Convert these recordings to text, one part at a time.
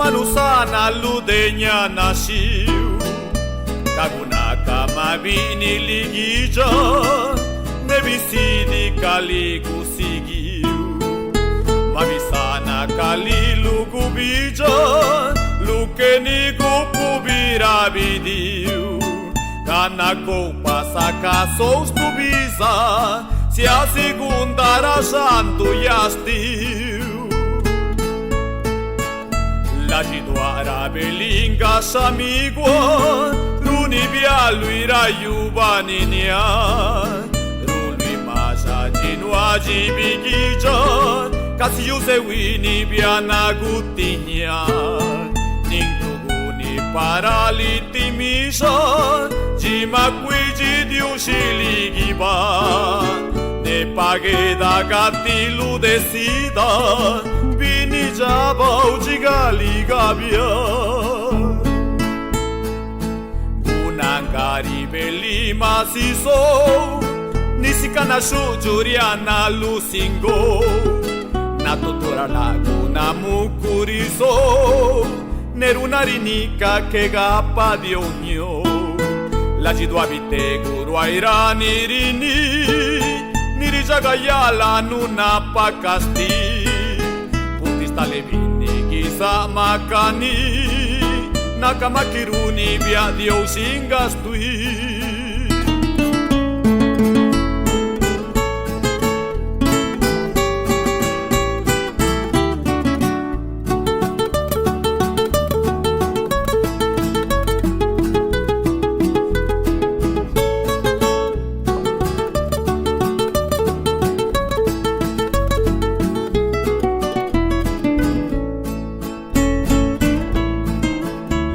Malusana ludenya nasciu Kagunaka mabini ligija Nebisidi kaligu sigiu Mabisana kalilu gubija Lukeni gupubira bidiu Kanako pasaka soustubiza Se a segunda rajantu yastiu Ladxidua arabelinga samigua Runibia lui raiubaninia Rului maja ginua jibigija Kasiuse wini biana gutinia Nintuguni paralitimisha Jima cuigi diushiligiba Ne pageda gatilu desida Bini jabau jigali gabia Unangari beli masiso Nisikana shujuriana lusingo Na tutura laguna mukuriso Nerunarinika kegapa dionyo Ladxidua biteguru airanirini Nirijagayala nuna pakasti Putista levini giza makani Nakamakiruni via diosingastui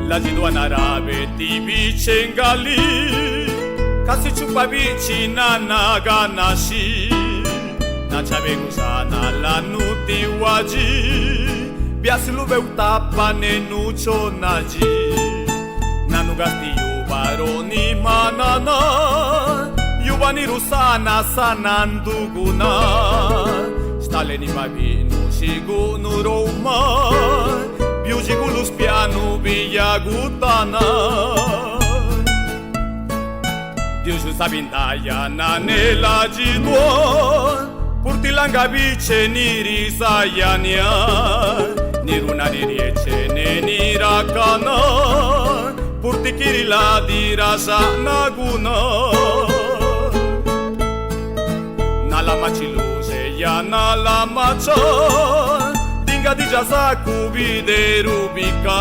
Ladxidua narabe ti bicengali Kasi chupa bici nana ganashi Na chavegusana la nuti waji Biasilu beutapa nenucho naji Nanu gasti yubaroni manana Yubani rusana sananduguna Staleni babinu shigunu roma Biujigulus pianu via gutana Diusu sabindaya Naa Ne Ladxidua Purtilanga bice niri sayania Niruna niriece nenirakana Purtikiri ladirasa naguna Nalamachiluze ya nalamacha Dija saku videru bika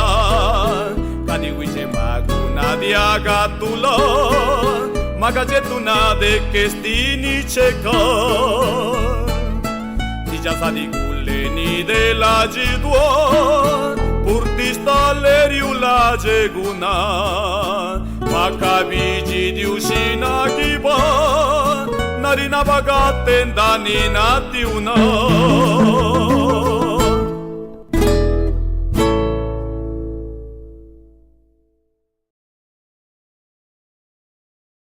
Kani wiche maguna diagatula Magajetuna de kestini cheka Dija sadiguleni de Ladxidua Purtista leriu lageguna Makabiji diushina kiba Narina bagatenda nina tiuna